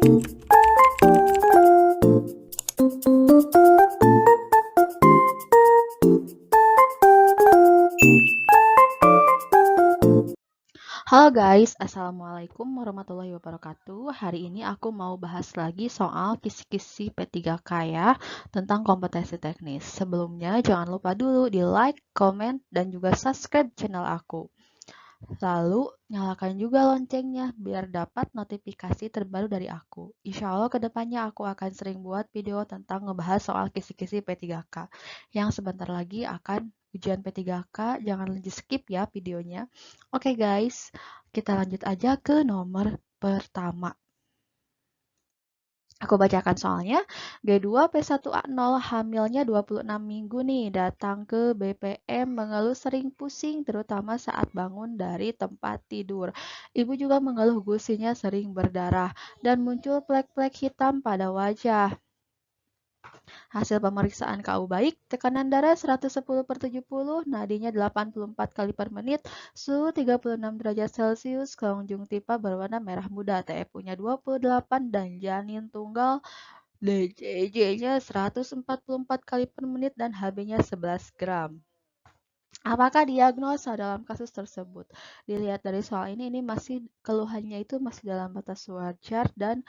Halo guys, Assalamualaikum warahmatullahi wabarakatuh. Hari ini aku mau bahas lagi soal kisi-kisi P3K ya, tentang kompetensi teknis. Sebelumnya jangan lupa dulu di like, komen, dan juga subscribe channel aku. Lalu nyalakan juga loncengnya biar dapat notifikasi terbaru dari aku. Insya Allah kedepannya aku akan sering buat video tentang ngebahas soal kisi-kisi P3K. Yang sebentar lagi akan ujian P3K, jangan di skip ya videonya. Oke guys, kita lanjut aja ke nomor pertama. Aku bacakan soalnya, G2P1A0 hamilnya 26 minggu nih, datang ke BPM mengeluh sering pusing terutama saat bangun dari tempat tidur. Ibu juga mengeluh gusinya sering berdarah dan muncul plek-plek hitam pada wajah. Hasil pemeriksaan KU baik, tekanan darah 110/70, nadinya 84 kali per menit, suhu 36 derajat Celcius, konjungtiva berwarna merah muda, TFU-nya 28 dan janin tunggal DJJ-nya 144 kali per menit dan HB-nya 11 gram. Apakah diagnosa dalam kasus tersebut? Dilihat dari soal ini masih keluhannya itu masih dalam batas wajar dan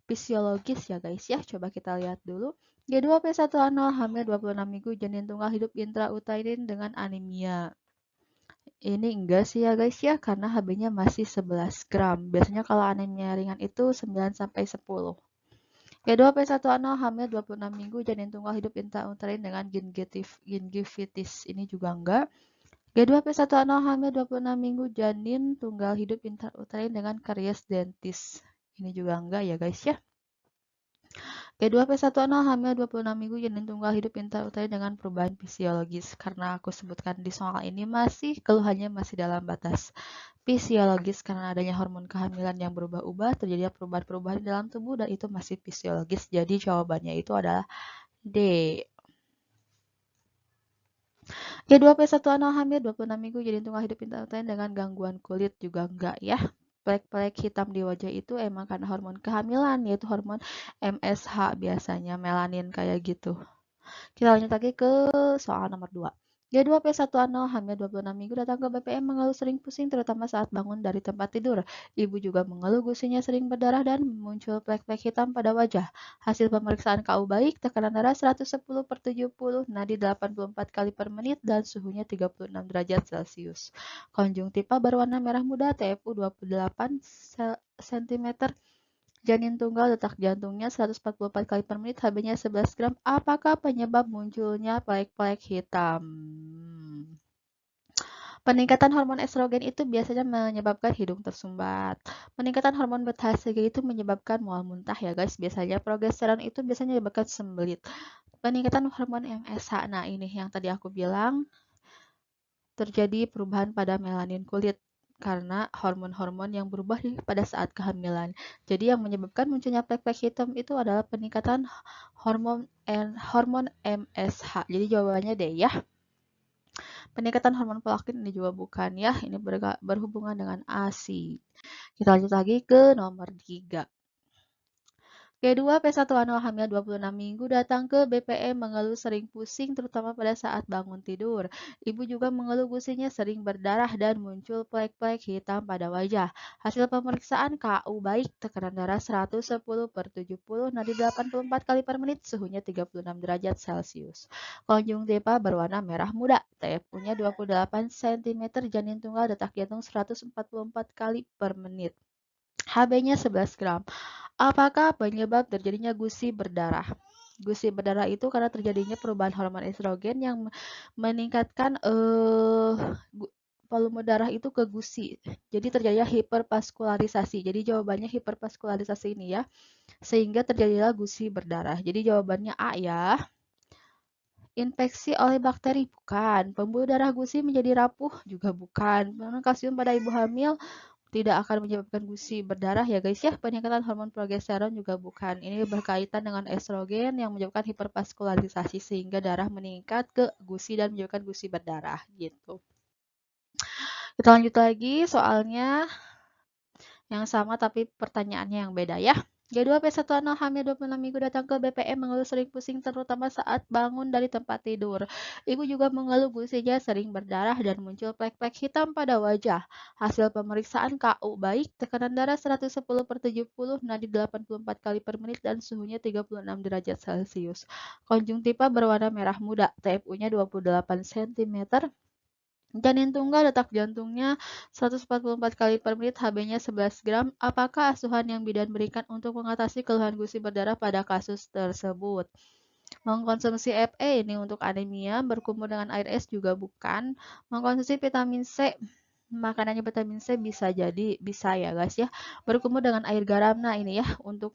fisiologis ya guys ya. Coba kita lihat dulu. G2P1A0 hamil 26 minggu janin tunggal hidup intrauterin dengan anemia. Ini enggak sih ya guys ya, karena HB-nya masih 11 gram. Biasanya kalau anemia ringan itu 9-10. G2P1A0 hamil 26 minggu janin tunggal hidup intrauterin dengan gingivitis. Ini juga enggak. G2P1A0 hamil 26 minggu janin tunggal hidup intrauterin dengan karies dentis. Ini juga enggak ya guys ya. G2P1A0 hamil 26 minggu janin tunggal hidup intrauterin dengan perubahan fisiologis. Karena aku sebutkan di soal ini keluhannya masih dalam batas fisiologis karena adanya hormon kehamilan yang berubah-ubah, terjadi perubahan-perubahan dalam tubuh dan itu masih fisiologis. Jadi jawabannya itu adalah D. G2P1A0 hamil 26 minggu janin tunggal hidup intrauterin dengan gangguan kulit juga enggak ya. Plek-plek hitam di wajah itu emang karena hormon kehamilan, yaitu hormon MSH biasanya, melanin kayak gitu. Kita lanjut lagi ke soal nomor 2. G2P1A0 hamil 26 minggu datang ke BPM mengeluh sering pusing terutama saat bangun dari tempat tidur. Ibu juga mengeluh gusinya sering berdarah dan muncul plek-plek hitam pada wajah. Hasil pemeriksaan KU baik, tekanan darah 110/70, nadi 84 kali per menit dan suhunya 36 derajat Celcius. Konjungtiva berwarna merah muda, TFU 28 cm, janin tunggal detak jantungnya 144 kali per menit, HB-nya 11 gram. Apakah penyebab munculnya plek-plek hitam? Peningkatan hormon estrogen itu biasanya menyebabkan hidung tersumbat. Peningkatan hormon beta HCG itu menyebabkan mual muntah ya guys. Biasanya progesteron itu biasanya menyebabkan sembelit. Peningkatan hormon MSH. Nah ini yang tadi aku bilang terjadi perubahan pada melanin kulit karena hormon-hormon yang berubah pada saat kehamilan. Jadi yang menyebabkan munculnya plek-plek hitam itu adalah peningkatan hormon MSH. Jadi jawabannya D ya. Peningkatan hormon prolaktin ini juga bukan ya. Ini berhubungan dengan ASI. Kita lanjut lagi ke nomor 3. G2P1A0 hamil 26 minggu datang ke BPM mengeluh sering pusing terutama pada saat bangun tidur. Ibu juga mengeluh gusinya sering berdarah dan muncul plek-plek hitam pada wajah. Hasil pemeriksaan KU baik, tekanan darah 110/70, nadi 84 kali per menit, suhunya 36 derajat Celcius. Konjungtiva berwarna merah muda, TFU-nya 28 cm, janin tunggal detak jantung 144 kali per menit. HB-nya 11 gram. Apakah penyebab terjadinya gusi berdarah? Gusi berdarah itu karena terjadinya perubahan hormon estrogen yang meningkatkan volume darah itu ke gusi. Jadi terjadinya hipervaskularisasi. Jadi jawabannya hipervaskularisasi ini ya. Sehingga terjadilah gusi berdarah. Jadi jawabannya A ya. Infeksi oleh bakteri bukan. Pembuluh darah gusi menjadi rapuh juga bukan. Penurun kalsium pada ibu hamil tidak akan menyebabkan gusi berdarah ya guys ya. Peningkatan hormon progesteron juga bukan. Ini berkaitan dengan estrogen yang menyebabkan hipervaskularisasi sehingga darah meningkat ke gusi dan menyebabkan gusi berdarah gitu. Kita lanjut lagi soalnya yang sama tapi pertanyaannya yang beda ya. G2 P1 hamil 26 minggu datang ke BPM mengeluh sering pusing terutama saat bangun dari tempat tidur. Ibu juga mengeluh gusinya sering berdarah dan muncul plek-plek hitam pada wajah. Hasil pemeriksaan KU baik, tekanan darah 110/70, nadi 84 kali per menit dan suhunya 36 derajat Celcius. Konjungtiva berwarna merah muda, TFU-nya 28 cm. Janin tunggal detak jantungnya 144 kali per menit, HB-nya 11 gram. Apakah asuhan yang bidan berikan untuk mengatasi keluhan gusi berdarah pada kasus tersebut? Mengkonsumsi FE ini untuk anemia, berkumur dengan air es juga bukan. Mengkonsumsi vitamin C, makanannya vitamin C bisa ya guys ya. Berkumur dengan air garam. Nah ini ya untuk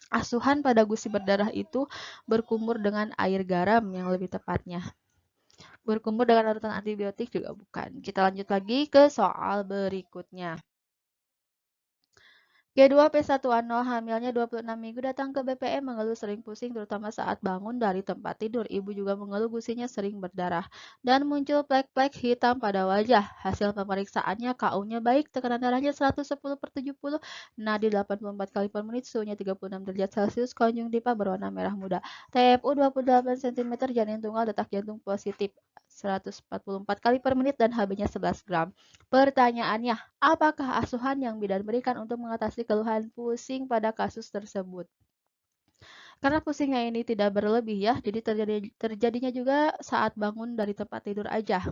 asuhan pada gusi berdarah itu berkumur dengan air garam yang lebih tepatnya. Berkumur dengan larutan antibiotik juga bukan. Kita lanjut lagi ke soal berikutnya. G2 P1 hamilnya 26 minggu datang ke BPM mengeluh sering pusing terutama saat bangun dari tempat tidur. Ibu juga mengeluh gusinya sering berdarah dan muncul plek-plek hitam pada wajah. Hasil pemeriksaannya KU-nya baik, tekanan darahnya 110/70, nadi 84 kali per menit, suhunya 36 derajat Celcius, konjungtiva berwarna merah muda. TFU 28 cm, janin tunggal, detak jantung positif 144 kali per menit dan HB-nya 11 gram. Pertanyaannya, apakah asuhan yang bidan berikan untuk mengatasi keluhan pusing pada kasus tersebut? Karena pusingnya ini tidak berlebih ya, jadi terjadinya juga saat bangun dari tempat tidur aja.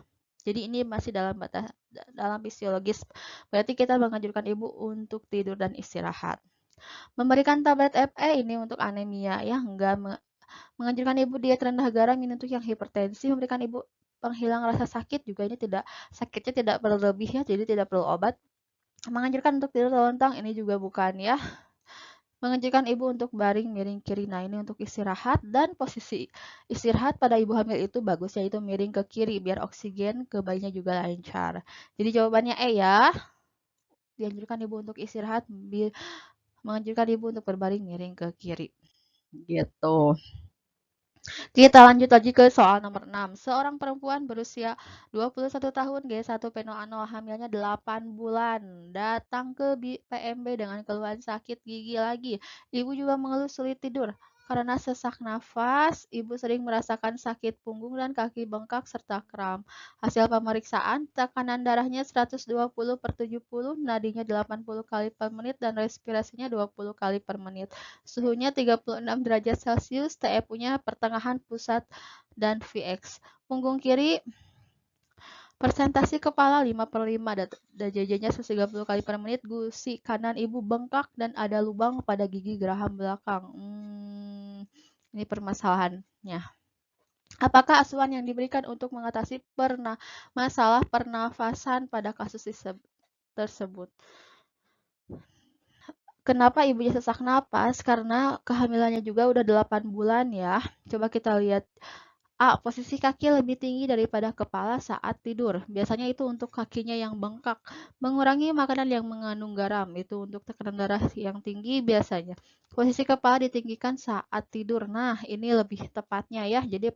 Jadi ini masih dalam fisiologis. Berarti kita menganjurkan ibu untuk tidur dan istirahat. Memberikan tablet FE ini untuk anemia ya, enggak menganjurkan ibu diet rendah garam ini untuk yang hipertensi, memberikan ibu penghilang rasa sakit juga ini sakitnya tidak berlebih ya, jadi tidak perlu obat. Menganjurkan untuk tidur telentang ini juga bukan ya. Menganjurkan ibu untuk baring miring kiri. Nah ini untuk istirahat dan posisi istirahat pada ibu hamil itu bagus yaitu miring ke kiri biar oksigen ke bayinya juga lancar. Jadi jawabannya E ya. Dianjurkan ibu untuk istirahat, menganjurkan ibu untuk berbaring miring ke kiri. Gitu. Kita lanjut lagi ke soal nomor 6. Seorang perempuan berusia 21 tahun, G1 Penoano, hamilnya 8 bulan, datang ke PMB dengan keluhan sakit gigi lagi. Ibu juga mengeluh sulit tidur. Karena sesak nafas, ibu sering merasakan sakit punggung dan kaki bengkak serta kram. Hasil pemeriksaan, tekanan darahnya 120/70, nadinya 80 kali per menit dan respirasinya 20 kali per menit. Suhunya 36 derajat Celcius, TFU-nya pertengahan pusat dan VX. Punggung kiri persentase kepala 5/5 dan jajannya 130 kali per menit. Gusi kanan ibu bengkak dan ada lubang pada gigi geraham belakang. Ini permasalahannya. Apakah asuhan yang diberikan untuk mengatasi masalah pernafasan pada kasus tersebut? Kenapa ibunya sesak napas? Karena kehamilannya juga udah 8 bulan ya. Coba kita lihat. A. Posisi kaki lebih tinggi daripada kepala saat tidur. Biasanya itu untuk kakinya yang bengkak. Mengurangi makanan yang mengandung garam. Itu untuk tekanan darah yang tinggi biasanya. Posisi kepala ditinggikan saat tidur. Nah, ini lebih tepatnya ya. Jadi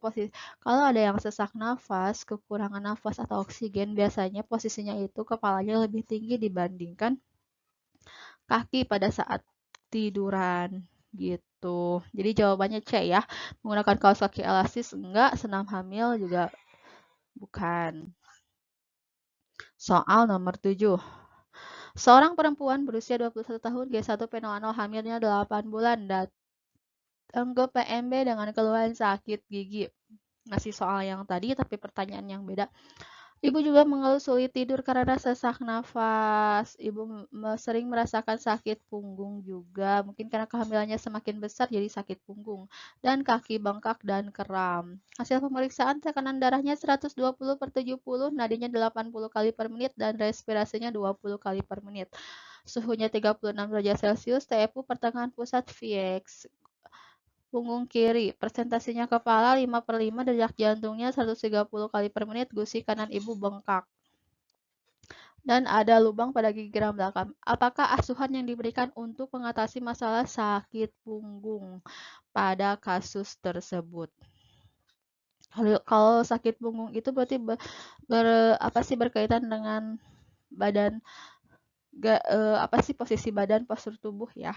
kalau ada yang sesak nafas, kekurangan nafas atau oksigen, biasanya posisinya itu kepalanya lebih tinggi dibandingkan kaki pada saat tiduran gitu. Jadi jawabannya C ya. Menggunakan kaos kaki elastis enggak, senam hamil juga bukan. Soal nomor 7. Seorang perempuan berusia 21 tahun, G1 Penoano, hamilnya 8 bulan, datang ke PMB dengan keluhan sakit gigi. Masih soal yang tadi tapi pertanyaan yang beda. Ibu juga mengeluh sulit tidur karena sesak nafas. Ibu sering merasakan sakit punggung juga. Mungkin karena kehamilannya semakin besar jadi sakit punggung. Dan kaki bengkak dan kram. Hasil pemeriksaan tekanan darahnya 120/70, nadinya 80 kali per menit dan respirasinya 20 kali per menit. Suhunya 36 derajat Celcius, TFU pertengahan pusat VX. Punggung kiri, presentasinya kepala 5/5, detak jantungnya 130 kali per menit, gusi kanan ibu bengkak. Dan ada lubang pada gigi geram belakang. Apakah asuhan yang diberikan untuk mengatasi masalah sakit punggung pada kasus tersebut? Kalau sakit punggung itu berarti berkaitan dengan badan, posisi badan, postur tubuh ya.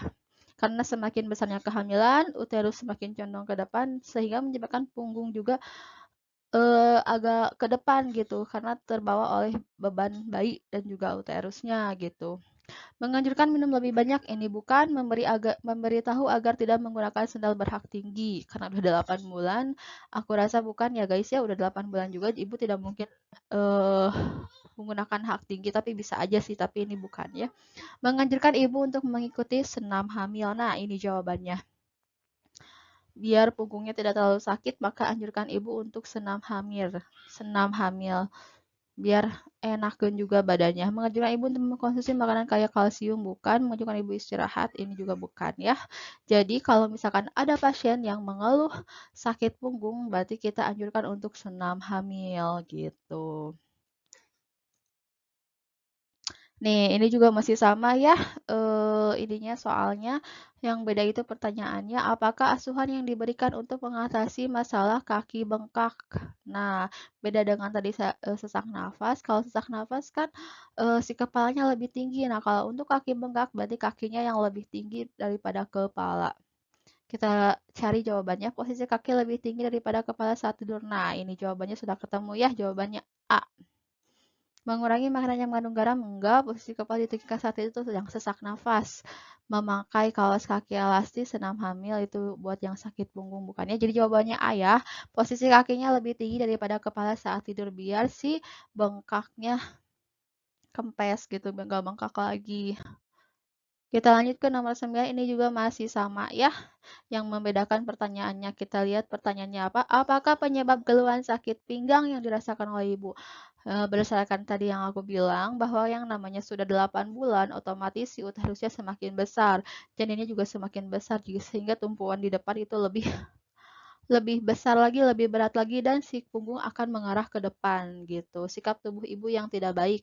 Karena semakin besarnya kehamilan, uterus semakin condong ke depan sehingga menyebabkan punggung juga agak ke depan gitu karena terbawa oleh beban bayi dan juga uterusnya gitu. Menganjurkan minum lebih banyak ini bukan memberitahu agar tidak menggunakan sendal berhak tinggi karena udah 8 bulan. Aku rasa bukan ya guys ya, udah 8 bulan juga ibu tidak mungkin eh menggunakan hak tinggi tapi bisa aja sih tapi ini bukan ya. Menganjurkan ibu untuk mengikuti senam hamil. Nah, ini jawabannya. Biar punggungnya tidak terlalu sakit, maka anjurkan ibu untuk senam hamil. Senam hamil. Biar enakan juga badannya. Menganjurkan ibu untuk mengkonsumsi makanan kaya kalsium, bukan. Menganjurkan ibu istirahat, ini juga bukan ya. Jadi kalau misalkan ada pasien yang mengeluh sakit punggung, berarti kita anjurkan untuk senam hamil gitu. Nih, ini juga masih sama ya, ininya soalnya. Yang beda itu pertanyaannya, apakah asuhan yang diberikan untuk mengatasi masalah kaki bengkak? Nah, beda dengan tadi sesak nafas. Kalau sesak nafas kan si kepalanya lebih tinggi. Nah, kalau untuk kaki bengkak berarti kakinya yang lebih tinggi daripada kepala. Kita cari jawabannya, posisi kaki lebih tinggi daripada kepala saat tidur. Nah, ini jawabannya sudah ketemu ya, jawabannya A. Mengurangi makanan yang mengandung garam, enggak. Posisi kepala ditinggikan saat itu sedang sesak nafas. Memakai kaos kaki elastis senam hamil itu buat yang sakit punggung bukannya. Jadi jawabannya A ya. Posisi kakinya lebih tinggi daripada kepala saat tidur biar si bengkaknya kempes gitu, enggak bengkak lagi. Kita lanjut ke nomor 9, ini juga masih sama ya. Yang membedakan pertanyaannya, kita lihat pertanyaannya apa. Apakah penyebab keluhan sakit pinggang yang dirasakan oleh ibu? Berdasarkan tadi yang aku bilang bahwa yang namanya sudah 8 bulan otomatis si uterusnya semakin besar, janinnya juga semakin besar sehingga tumpuan di depan itu lebih lebih besar lagi, lebih berat lagi dan si punggung akan mengarah ke depan gitu. Sikap tubuh ibu yang tidak baik.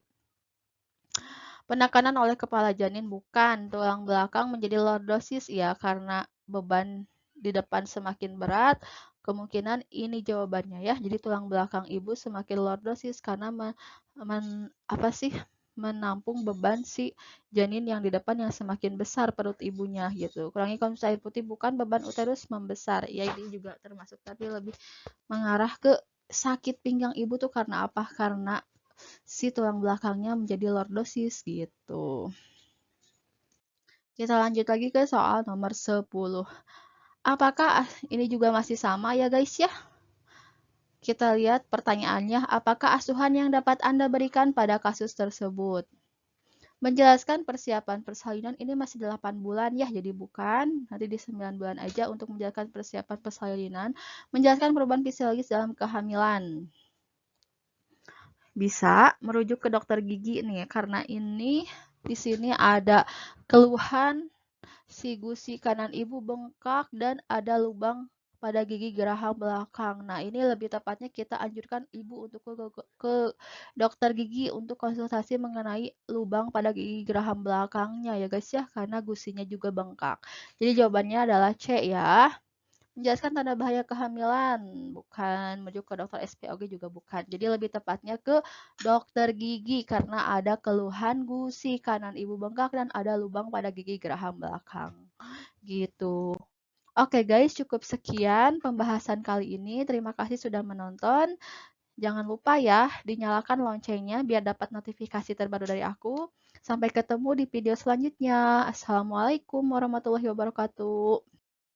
Penekanan oleh kepala janin bukan, tulang belakang menjadi lordosis ya karena beban di depan semakin berat. Kemungkinan ini jawabannya ya. Jadi tulang belakang ibu semakin lordosis karena apa sih menampung beban si janin yang di depan yang semakin besar perut ibunya gitu. Kurangi konsumsi air putih bukan beban uterus membesar. Ya ini juga termasuk tapi lebih mengarah ke sakit pinggang ibu tuh karena apa? Karena si tulang belakangnya menjadi lordosis gitu. Kita lanjut lagi ke soal nomor 10. Apakah ini juga masih sama ya guys ya? Kita lihat pertanyaannya, apakah asuhan yang dapat Anda berikan pada kasus tersebut? Menjelaskan persiapan persalinan ini masih 8 bulan ya, jadi bukan. Nanti di 9 bulan aja untuk menjelaskan persiapan persalinan. Menjelaskan perubahan fisiologis dalam kehamilan. Bisa merujuk ke dokter gigi nih, karena ini di sini ada keluhan si gusi kanan ibu bengkak dan ada lubang pada gigi geraham belakang. Nah, ini lebih tepatnya kita anjurkan ibu untuk ke dokter gigi untuk konsultasi mengenai lubang pada gigi geraham belakangnya ya guys ya, karena gusinya juga bengkak. Jadi jawabannya adalah C ya. Menjelaskan tanda bahaya kehamilan, bukan merujuk ke dokter SPOG juga bukan. Jadi lebih tepatnya ke dokter gigi karena ada keluhan gusi kanan ibu bengkak dan ada lubang pada gigi geraham belakang. Gitu. Oke guys, cukup sekian pembahasan kali ini. Terima kasih sudah menonton. Jangan lupa ya, dinyalakan loncengnya biar dapat notifikasi terbaru dari aku. Sampai ketemu di video selanjutnya. Assalamualaikum warahmatullahi wabarakatuh.